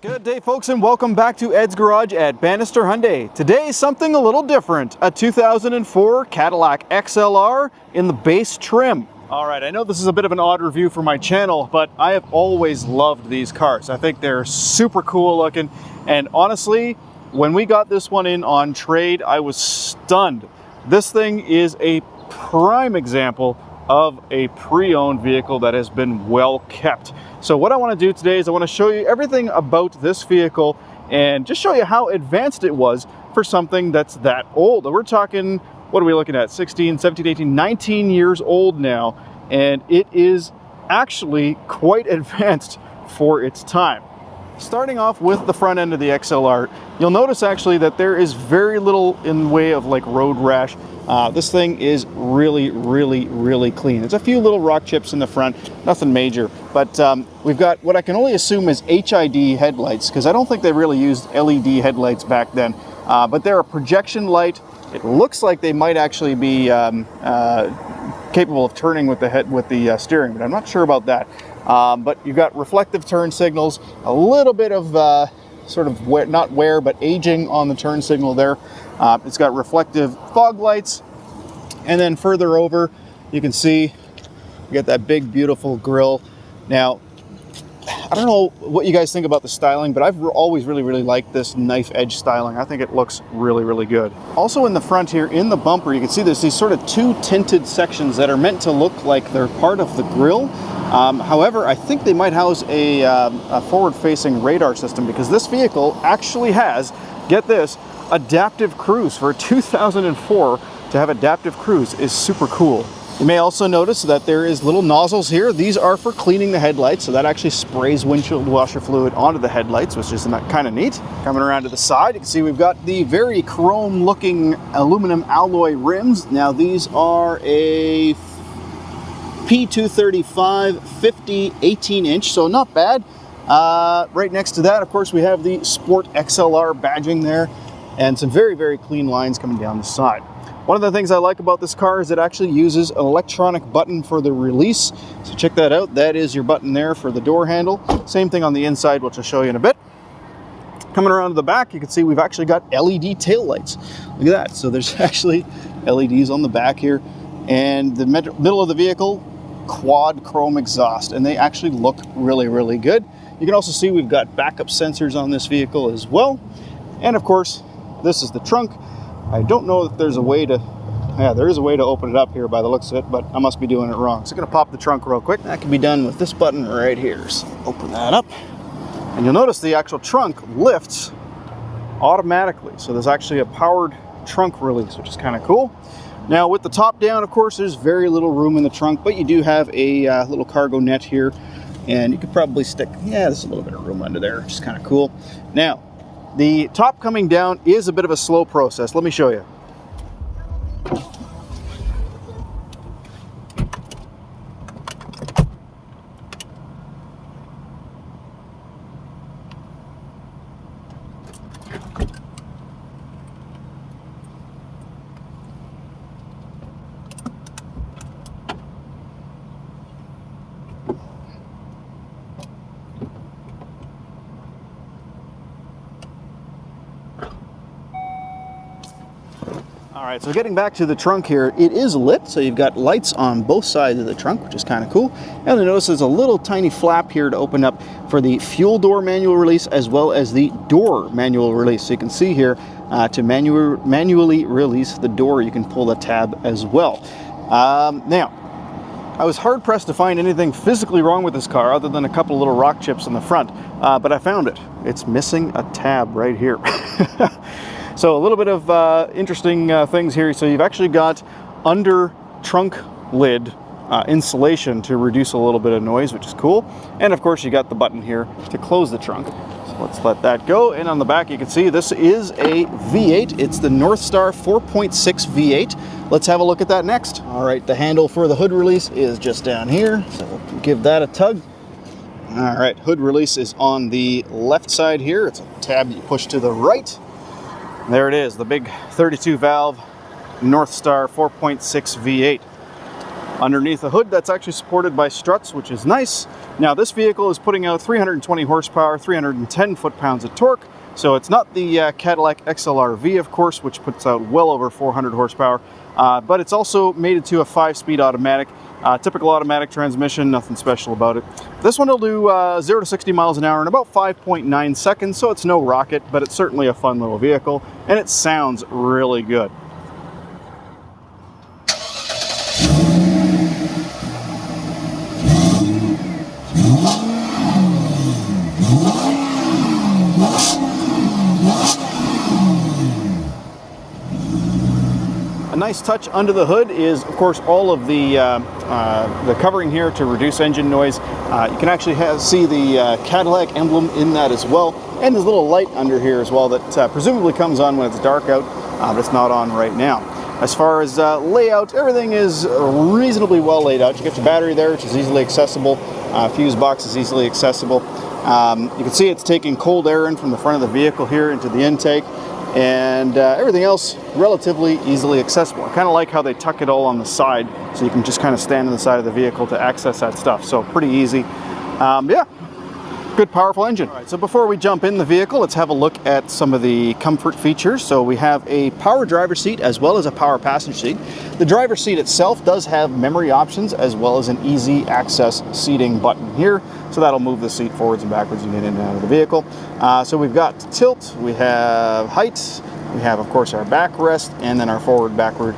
Good day, folks, and welcome back to Ed's Garage at Bannister Hyundai. Today, something a little different, a 2004 Cadillac XLR in the base trim. All right, I know this is a bit of an odd review for my channel, but I have always loved these cars. I think they're super cool looking, and honestly, when we got this one in on trade, I was stunned. This thing is a prime example of a pre-owned vehicle that has been well kept. So what I want to do today is I want to show you everything about this vehicle and just show you how advanced it was for something that's that old. We're talking, what are we looking at? 16, 17, 18, 19 years old now, and it is actually quite advanced for its time. Starting off with the front end of the XLR, you'll notice actually that there is very little in the way of like road rash. This thing is really clean. There's a few little rock chips in the front, nothing major, but we've got what I can only assume is HID headlights, because I don't think they really used LED headlights back then, but they're a projection light. It looks like they might actually be capable of turning with the steering, but I'm not sure about that. But you've got reflective turn signals, a little bit of sort of not wear, but aging on the turn signal there. It's got reflective fog lights, and then further over you can see you get that big beautiful grille. Now I don't know what you guys think about the styling, but I've always really liked this knife edge styling. I think it looks really good. Also in the front here, in the bumper, you can see there's these sort of two tinted sections that are meant to look like they're part of the grille. However, I think they might house a forward-facing radar system, because this vehicle actually has, get this, adaptive cruise. For a 2004 to have adaptive cruise is super cool. You may also notice that there is little nozzles here. These are for cleaning the headlights, so that actually sprays windshield washer fluid onto the headlights, which is kind of neat. Coming around to the side, you can see we've got the very chrome looking aluminum alloy rims. Now these are a P235 50 18-inch, so not bad. Right next to that, of course, we have the Sport XLR badging there, and some very clean lines coming down the side. One of the things I like about this car is it actually uses an electronic button for the release. So check that out. That is your button there for the door handle. Same thing on the inside, which I'll show you in a bit. Coming around to the back, you can see we've actually got LED taillights. Look at that. So there's actually LEDs on the back here. And the middle of the vehicle, quad chrome exhaust, and they actually look really good. You can also see we've got backup sensors on this vehicle as well. And of course, this is the trunk. I don't know if there's a way to, yeah, there is a way to open it up here by the looks of it, but I must be doing it wrong. So I'm gonna pop the trunk real quick. That can be done with this button right here. So open that up, and you'll notice the actual trunk lifts automatically. So there's actually a powered trunk release, which is kind of cool. Now with the top down, of course, there's very little room in the trunk, but you do have a little cargo net here, and you could probably stick, yeah, there's a little bit of room under there, which is kind of cool. Now, the top coming down is a bit of a slow process. Let me show you. All right, so getting back to the trunk here, it is lit, so you've got lights on both sides of the trunk, which is kind of cool. And you'll notice there's a little tiny flap here to open up for the fuel door manual release, as well as the door manual release. So you can see here, to manually release the door, you can pull the tab as well. Now, I was hard pressed to find anything physically wrong with this car other than a couple little rock chips in the front, but I found it. It's missing a tab right here. So a little bit of interesting things here. So you've actually got under trunk lid insulation to reduce a little bit of noise, which is cool. And of course you got the button here to close the trunk. So let's let that go. And on the back you can see this is a V8. It's the Northstar 4.6 V8. Let's have a look at that next. All right, the handle for the hood release is just down here. So we'll give that a tug. All right, hood release is on the left side here. It's a tab you push to the right. There it is, the big 32 valve Northstar 4.6 V8. Underneath the hood, that's actually supported by struts, which is nice. Now this vehicle is putting out 320 horsepower, 310 foot-pounds of torque. So it's not the Cadillac XLR V, of course, which puts out well over 400 horsepower. But it's also mated to a 5-speed automatic. Typical automatic transmission, nothing special about it. This one will do 0 to 60 miles an hour in about 5.9 seconds, so it's no rocket, but it's certainly a fun little vehicle, and it sounds really good. A nice touch under the hood is, of course, all of the covering here to reduce engine noise. You can actually see the Cadillac emblem in that as well, and there's a little light under here as well that presumably comes on when it's dark out, but it's not on right now. As far as layout, everything is reasonably well laid out. You get your battery there, which is easily accessible. Fuse box is easily accessible. You can see it's taking cold air in from the front of the vehicle here into the intake. And everything else relatively easily accessible. I kind of like how they tuck it all on the side, so you can just kind of stand on the side of the vehicle to access that stuff. So pretty easy. Yeah, good powerful engine. All right, so before we jump in the vehicle, let's have a look at some of the comfort features. So we have a power driver seat as well as a power passenger seat. The driver seat itself does have memory options as well as an easy access seating button here. So that'll move the seat forwards and backwards and get in and out of the vehicle. So we've got tilt, we have height, we have, of course, our backrest, and then our forward-backward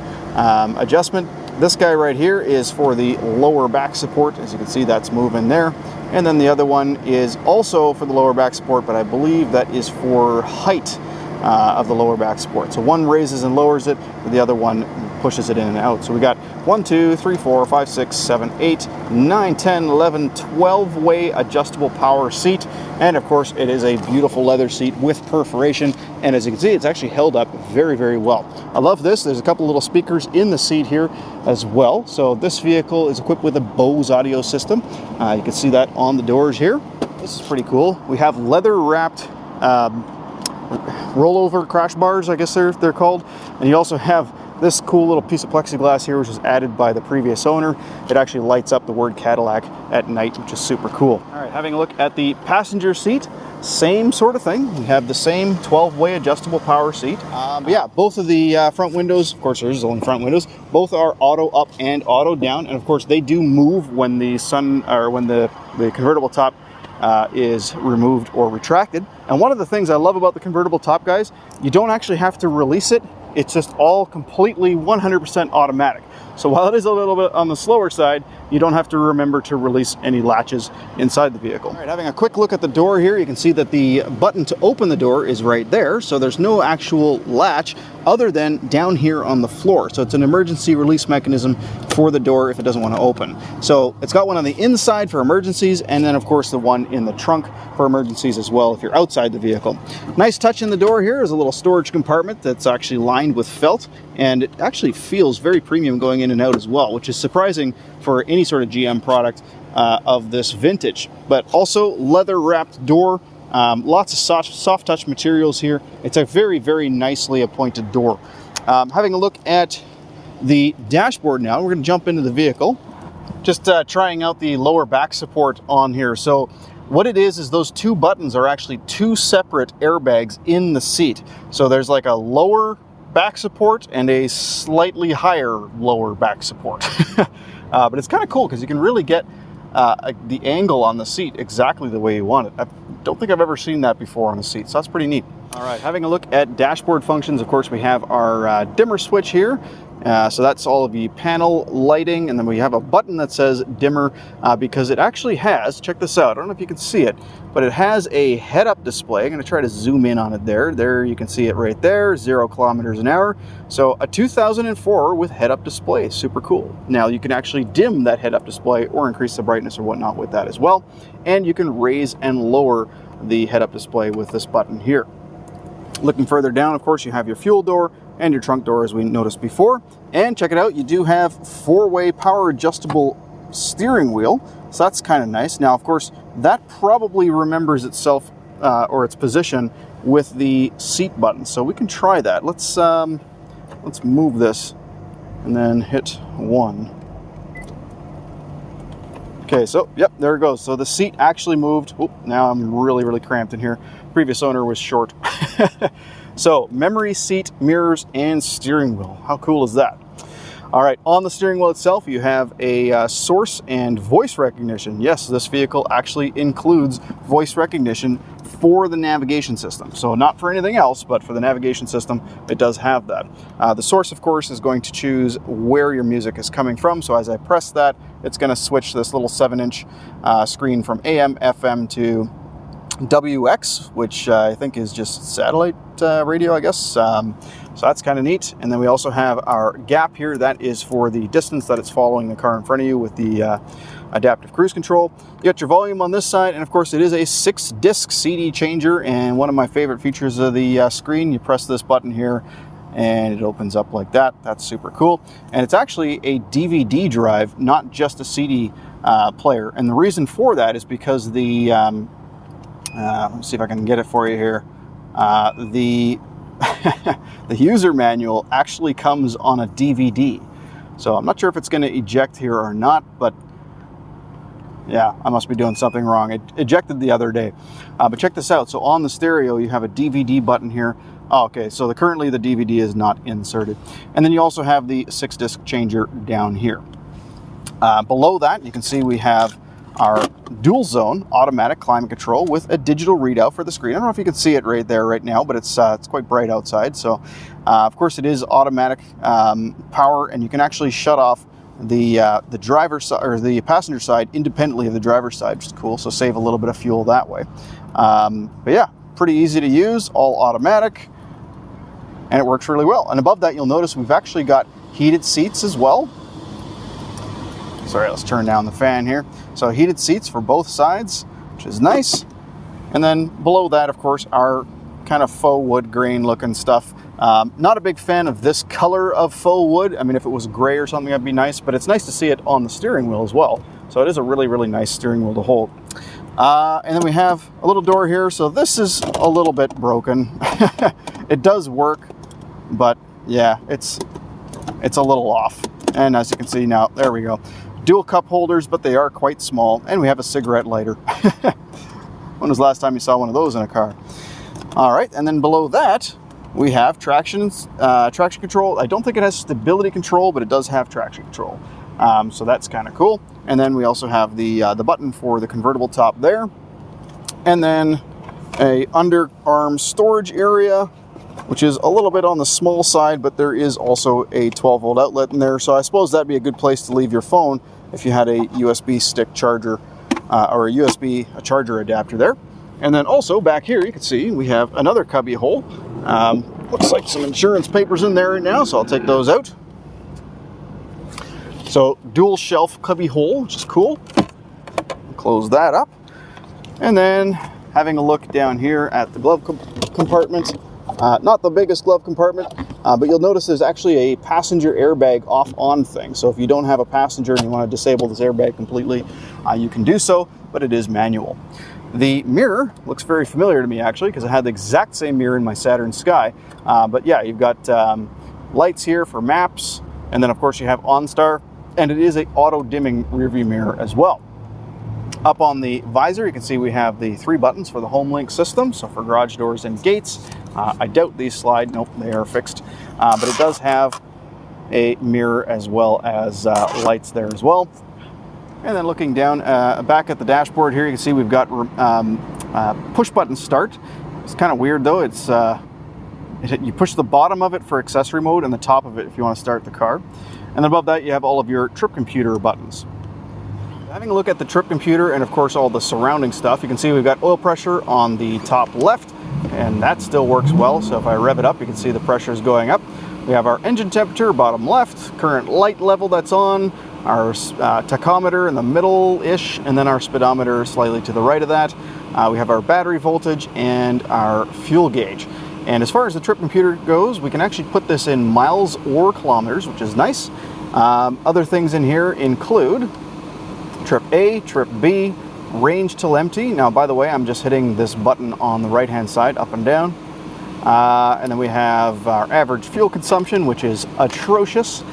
adjustment. This guy right here is for the lower back support. As you can see, that's moving there. And then the other one is also for the lower back support, but I believe that is for height of the lower back support. So one raises and lowers it, the other one pushes it in and out. So we got 1, 2, 3, 4, 5, 6, 7, 8, 9, 10, 11, 12-way adjustable power seat. And of course, it is a beautiful leather seat with perforation. And as you can see, it's actually held up very, very well. I love this. There's a couple little speakers in the seat here as well. So this vehicle is equipped with a Bose audio system. You can see that on the doors here. This is pretty cool. We have leather-wrapped rollover crash bars, I guess they're called. And you also have this cool little piece of plexiglass here, which was added by the previous owner. It actually lights up the word Cadillac at night, which is super cool. All right, having a look at the passenger seat, same sort of thing. We have the same 12-way adjustable power seat. But yeah, both of the front windows, of course, there's only front windows, both are auto up and auto down. And of course, they do move when the convertible top is removed or retracted. And one of the things I love about the convertible top, guys, you don't actually have to release it. It's just all completely 100% automatic. So while it is a little bit on the slower side, you don't have to remember to release any latches inside the vehicle. All right, having a quick look at the door here, you can see that the button to open the door is right there. So there's no actual latch other than down here on the floor. So it's an emergency release mechanism for the door if it doesn't want to open. So it's got one on the inside for emergencies, and then of course the one in the trunk for emergencies as well if you're outside the vehicle. Nice touch in the door here is a little storage compartment that's actually lined with felt, and it actually feels very premium going in and out as well, which is surprising for any sort of GM product of this vintage. But also leather wrapped door, lots of soft touch materials here. It's a very, very nicely appointed door. Having a look at the dashboard now, we're going to jump into the vehicle. Just trying out the lower back support on here. So what it is those two buttons are actually two separate airbags in the seat. So there's like a lower back support and a slightly higher lower back support. But it's kind of cool because you can really get the angle on the seat exactly the way you want it. I don't think I've ever seen that before on a seat, so that's pretty neat. All right, having a look at dashboard functions, of course we have our dimmer switch here. So that's all of the panel lighting, and then we have a button that says dimmer because it actually has, check this out, I don't know if you can see it, but it has a head-up display. I'm going to try to zoom in on it there. There you can see it right there, 0 kilometers an hour. So a 2004 with head-up display, super cool. Now you can actually dim that head-up display or increase the brightness or whatnot with that as well. And you can raise and lower the head-up display with this button here. Looking further down, of course, you have your fuel door and your trunk door as we noticed before. And check it out, you do have 4-way power adjustable steering wheel. So that's kind of nice. Now, of course, that probably remembers itself or its position with the seat button. So we can try that. Let's move this and then hit 1. Okay, so yep, there it goes. So the seat actually moved. Oh, now I'm really cramped in here. Previous owner was short. So memory seat, mirrors, and steering wheel. How cool is that? All right, on the steering wheel itself, you have a source and voice recognition. Yes, this vehicle actually includes voice recognition for the navigation system. So not for anything else, but for the navigation system, it does have that. The source, of course, is going to choose where your music is coming from. So as I press that, it's going to switch this little 7-inch screen from AM, FM to WX, which I think is just satellite radio, I guess. So that's kind of neat. And then we also have our gap here. That is for the distance that it's following the car in front of you with the adaptive cruise control. You got your volume on this side, and of course it is a 6-disc CD changer. And one of my favorite features of the screen, you press this button here and it opens up like that. That's super cool. And it's actually a DVD drive, not just a CD player. And the reason for that is because the let's see if I can get it for you here. The user manual actually comes on a DVD. So I'm not sure if it's going to eject here or not, but yeah, I must be doing something wrong. It ejected the other day. But check this out. So on the stereo, you have a DVD button here. Oh, okay, so currently the DVD is not inserted. And then you also have the 6-disc changer down here. Below that, you can see we have our dual zone automatic climate control with a digital readout for the screen. I don't know if you can see it right there right now, but it's quite bright outside. So of course it is automatic power, and you can actually shut off the driver's side or the passenger side independently of the driver's side, which is cool. So save a little bit of fuel that way. But yeah, pretty easy to use, all automatic, and it works really well. And above that, you'll notice we've actually got heated seats as well. Sorry, let's turn down the fan here. So heated seats for both sides, which is nice. And then below that, of course, our kind of faux wood grain looking stuff. Not a big fan of this color of faux wood. I mean, if it was gray or something, that'd be nice, but it's nice to see it on the steering wheel as well. So it is a really nice steering wheel to hold. And then we have a little door here. So this is a little bit broken. It does work, but yeah, it's a little off. And as you can see now, there we go. Dual cup holders, but they are quite small. And we have a cigarette lighter. When was the last time you saw one of those in a car? All right, and then below that, we have traction control. I don't think it has stability control, but it does have traction control. So that's kind of cool. And then we also have the button for the convertible top there. And then a underarm storage area, which is a little bit on the small side, but there is also a 12-volt outlet in there. So I suppose that'd be a good place to leave your phone if you had a USB stick charger or a charger adapter there. And then also back here, you can see we have another cubby hole. Looks like some insurance papers in there right now, so I'll take those out. So dual shelf cubby hole, which is cool. Close that up. And then having a look down here at the glove compartment. Not the biggest glove compartment, but you'll notice there's actually a passenger airbag off-on thing. So if you don't have a passenger and you want to disable this airbag completely, you can do so, but it is manual. The mirror looks very familiar to me, actually, because I had the exact same mirror in my Saturn Sky. But yeah, you've got lights here for maps, and then of course you have OnStar, and it is an auto-dimming rearview mirror as well. Up on the visor, you can see we have the 3 buttons for the HomeLink system, so for garage doors and gates. I doubt these slide. Nope, they are fixed. But it does have a mirror as well as lights there as well. And then looking down back at the dashboard here, you can see we've got push button start. It's kind of weird though. It's you push the bottom of it for accessory mode and the top of it if you want to start the car. And above that, you have all of your trip computer buttons. Having a look at the trip computer and of course all the surrounding stuff, you can see we've got oil pressure on the top left, and that still works well. So if I rev it up, you can see the pressure is going up. We have our engine temperature, bottom left, current light level that's on, our tachometer in the middle-ish, and then our speedometer slightly to the right of that. We have our battery voltage and our fuel gauge. And as far as the trip computer goes, we can actually put this in miles or kilometers, which is nice. Other things in here include trip A, trip B, range till empty. Now, by the way, I'm just hitting this button on the right-hand side, up and down. And then we have our average fuel consumption, which is atrocious.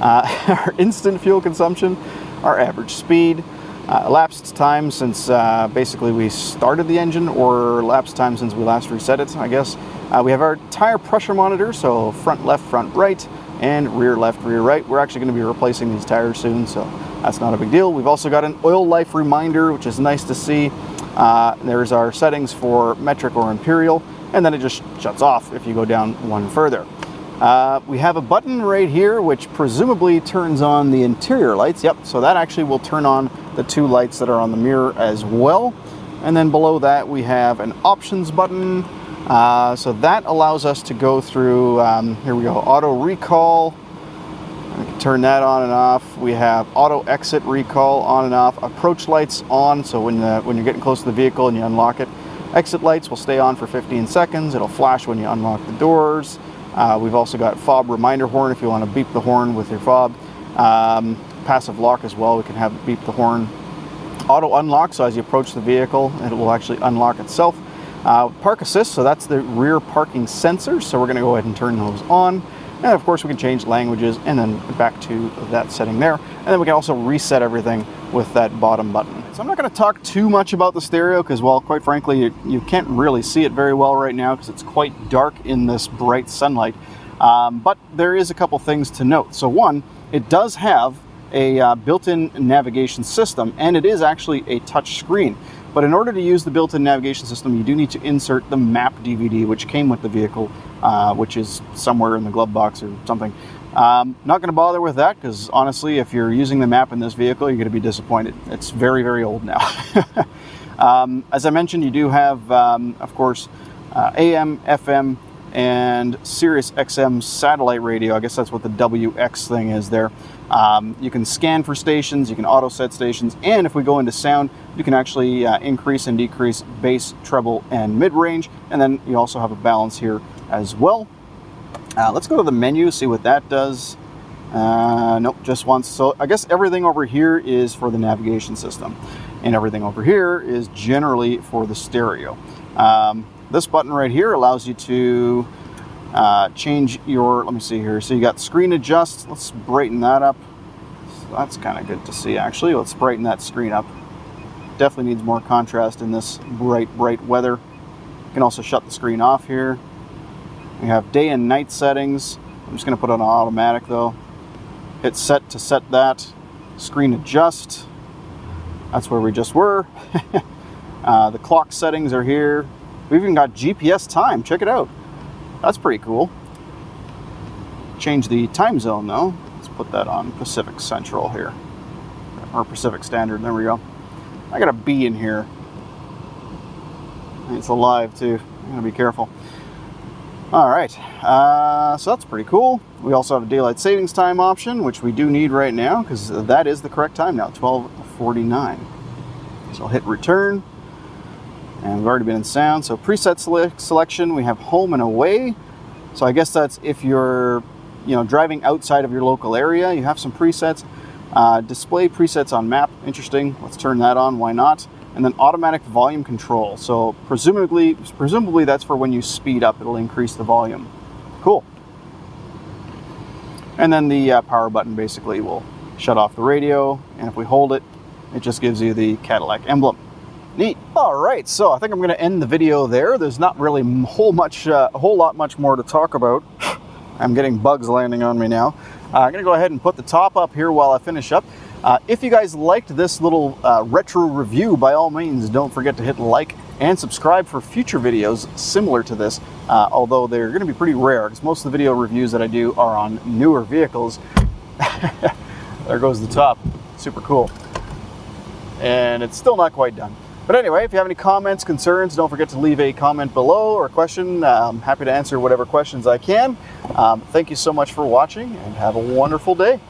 Our instant fuel consumption, our average speed, elapsed time since basically we started the engine, or elapsed time since we last reset it, I guess. We have our tire pressure monitor, so front left, front right, and rear left, rear right. We're actually going to be replacing these tires soon, so that's not a big deal. We've also got an oil life reminder, which is nice to see. There's our settings for metric or imperial, and then it just shuts off if you go down one further. We have a button right here which presumably turns on the interior lights. Yep, so that actually will turn on the two lights that are on the mirror as well. And then below that we have an options button. So that allows us to go through, here we go, auto recall. We can turn that on and off. We have auto exit recall on and off. Approach lights on, so when you're getting close to the vehicle and you unlock it. Exit lights will stay on for 15 seconds. It'll flash when you unlock the doors. We've also got fob reminder horn if you want to beep the horn with your fob. Passive lock as well, we can have it beep the horn. Auto unlock, so as you approach the vehicle, it will actually unlock itself. Park assist, so that's the rear parking sensors, so we're going to go ahead and turn those on. And of course we can change languages and then back to that setting there. And then we can also reset everything with that bottom button. So I'm not going to talk too much about the stereo because, well, quite frankly, you can't really see it very well right now because it's quite dark in this bright sunlight. But there is a couple things to note. So one, it does have a built-in navigation system, and it is actually a touch screen. But in order to use the built-in navigation system, you do need to insert the map DVD, which came with the vehicle, which is somewhere in the glove box or something. Not going to bother with that because, honestly, if you're using the map in this vehicle, you're going to be disappointed. It's very, very old now. As I mentioned, you do have, of course, AM, FM, and Sirius XM satellite radio. I guess that's what the WX thing is there. You can scan for stations, you can auto set stations, and if we go into sound, you can actually increase and decrease bass, treble, and mid-range, and then you also have a balance here as well. Let's go to the menu, see what that does. Nope, just once. So I guess everything over here is for the navigation system, and everything over here is generally for the stereo. This button right here allows you to change your, let me see here, so you got screen adjust. Let's brighten that up. So that's kind of good to see, actually. Let's brighten that screen up. Definitely needs more contrast in this bright weather. You can also shut the screen off here. We have day and night settings. I'm just going to put it on automatic though. Hit set to set that. Screen adjust. That's where we just were. The clock settings are here. We've even got GPS time. Check it out. That's pretty cool. Change the time zone though. Let's put that on Pacific Central here. Or Pacific Standard. There we go. I got a bee in here. It's alive too. I'm going to be careful. Alright, so that's pretty cool. We also have a daylight savings time option, which we do need right now because that is the correct time now, 12:49. So I'll hit return, and we've already been in sound. So preset selection, we have home and away. So I guess that's if you're driving outside of your local area, you have some presets. Display presets on map, interesting. Let's turn that on, why not? And then automatic volume control. So presumably that's for when you speed up, it'll increase the volume. Cool. And then the power button basically will shut off the radio, and if we hold it, it just gives you the Cadillac emblem. Neat. All right, so I think I'm going to end the video there. There's not really a whole lot much more to talk about. I'm getting bugs landing on me now. I'm going to go ahead and put the top up here while I finish up. If you guys liked this little retro review, by all means, don't forget to hit like and subscribe for future videos similar to this, although they're going to be pretty rare because most of the video reviews that I do are on newer vehicles. There goes the top. Super cool. And it's still not quite done. But anyway, if you have any comments, concerns, don't forget to leave a comment below or a question. I'm happy to answer whatever questions I can. Thank you so much for watching, and have a wonderful day.